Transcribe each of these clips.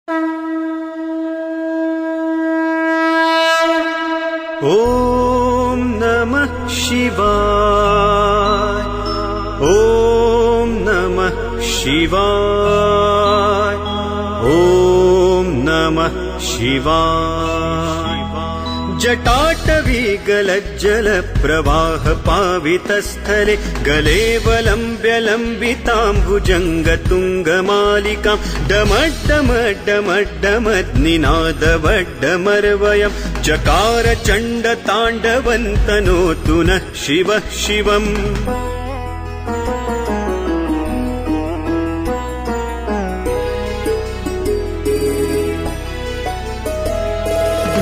ॐ नमः शिवाय। ॐ नमः शिवाय। ॐ नमः शिवाय। जटाटवी गलज्जल प्रवाह पावितस्थले गलेवलम्ब्य लम्बिताम्बुजङ्गतुङ्गमालिकां डमड्डमड्डमड्डमद्निनादवड्डमर्वयं चकार चण्डताण्डवन्तनोतु नः शिवः शिवम्।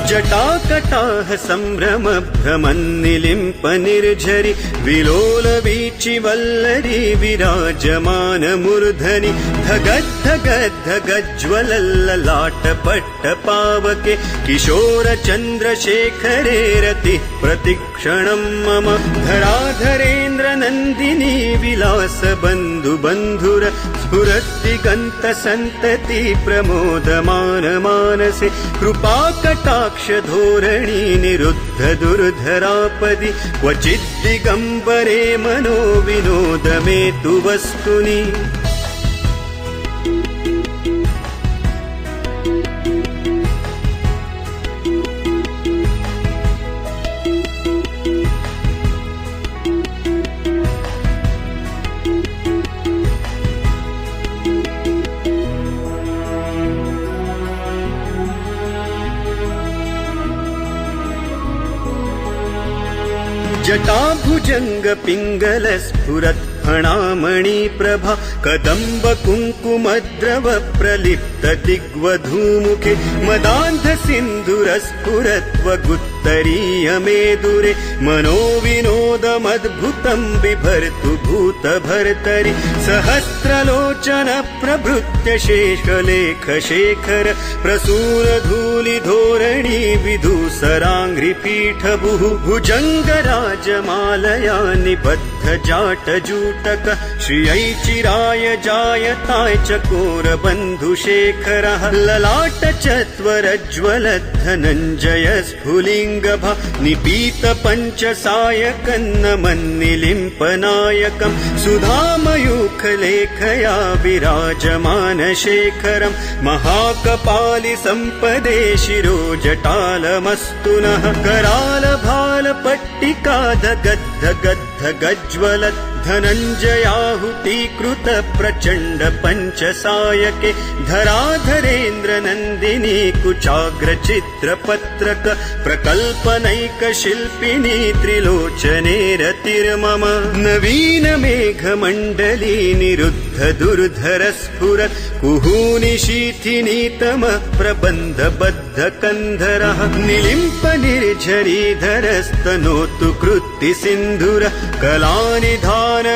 जटाकटाह सम्भ्रम भ्रमन्निलिम्प निर्झरि विलोल वीचि वल्लरी विराजमान मूर्धनि धगद्धगद्धगज्ज्वलल्ललाटपट्ट पावके किशोर चन्द्रशेखरे रतिः प्रतिक्षणं मम धराधरेन्द्र नन्दिनी विलास बन्धु बन्धुर स्फुरद्दिगन्त सन्तति प्रमोदमान मानसे कृपाकटाक्ष धोरणी निरुद्ध दुर्धरापदि क्वचिद्दिगम्बरे मनो विनोद मे तु वस्तुनि। जटाभुजंग पिंगल स्फुरत् फणामणि प्रभा कदम्ब कुङ्कुमद्रव प्रलिप्त दिग्वधूमुखे मदान्ध सिन्धुर स्फुरत्वगुत्तरीय मेदुरे मनो विनोदमद्भुतं बिभर्तु भूत भर्तरि सहस्रलोचन प्रभृत्य शेषलेख शेखर प्रसूर धूलि धोरणी विधूसराङ्घ्रिपीठ भुः भुजङ्ग राजमालया निबद्ध जाट जूटक श्रियै चिराय जायताय चकोर बन्धुशेखरः ललाट चत्वरज्ज्वल धनञ्जय स्फुलिङ्गभा निपीत पञ्चसायकन्नमन्निलिम्पनायकं सुधामयूखलेखया विराजमान शेखरं महाकपालि सम्पदे शिरो जटालमस्तु नः कराल भाल पट्टिका धगद्ध गद्ध गज्ज्वलत् धनञ्जयाहुतीकृत प्रचण्ड पञ्चसायके धराधरेन्द्र नन्दिनी कुचाग्र चित्रपत्रक प्रकल्पनैक शिल्पिनी त्रिलोचने रतिर्मम नवीन मेघमण्डली निरुद्ध दुर्धर स्फुरत् कुहूनि शीथिनीतम प्रबन्ध बद्ध कन्धरः निलिम्प निर्झरीधरस्तनोतु कृत्ति सिन्धुर कलानि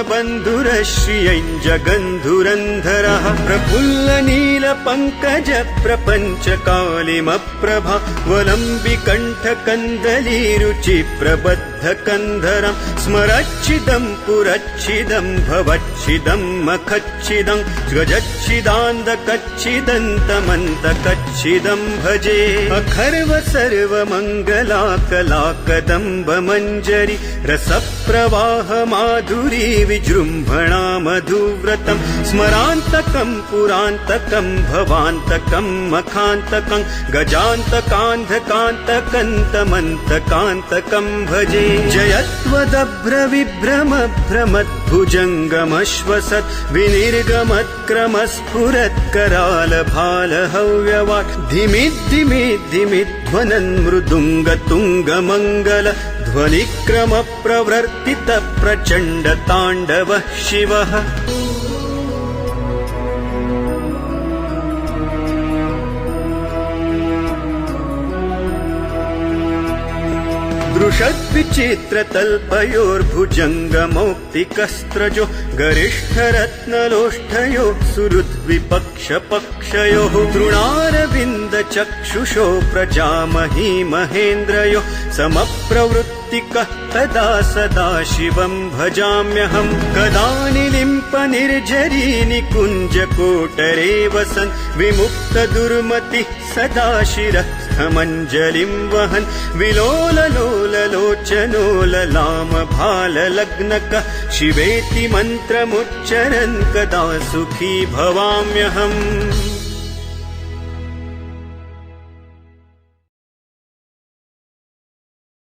बन्धुर श्रियञ्जगन्धुरन्धरः प्रफुल्ल नील पङ्कज प्रपञ्च कालिमप्रभा वलम्बिकण्ठ कन्दली रुचि प्रबद्ध कन्धरं स्मरच्छिदं पुरच्छिदं भवच्छिदं मखच्छिदं गजच्छिदान्दकच्छिदन्तमन्तकच्छिदं भजे अखर्व सर्वमङ्गला कला कदम्ब मञ्जरी रसप्रवाह माधुरी विजृम्भणा मधुव्रतं स्मरान्तकं पुरान्तकं भवान्तकं मखान्तकं गजान्तकान्धकान्तकन्तमन्तकान्तकं भजे जयत्वदभ्र विभ्रम भ्रमद्भुजङ्गमश्वसत् विनिर्गमत्क्रमस्फुरत् कराल भाल हव्यवाट् धिमिद्धिमिद्धिमिध्वनन् मृदुङ्गतुङ्गमङ्गल ध्वनिक्रम प्रवर्तित प्रचण्ड ताण्डवः शिवः। दृशद्विचित्रतल्पयोर्भुजङ्गमौक्तिकस्त्रजो गरिष्ठरत्नलोष्ठयो सुहृद्विपक्षपक्षयोः तृणारविन्द चक्षुषो प्रजामही महेन्द्रयो समप्रवृत्तिकः तदा सदा शिवं भजाम्यहम् कदानिलिम्पनिर्झरी निकुञ्जकोटरे वसन् विमुक्तदुर्मतिः सदा शिरस्थमञ्जलिं वहन् विलोललोललोचनो ललामभाललग्नकः शिवेति मन्त्रमुच्चरन् कदा सुखी भवाम्यहम्।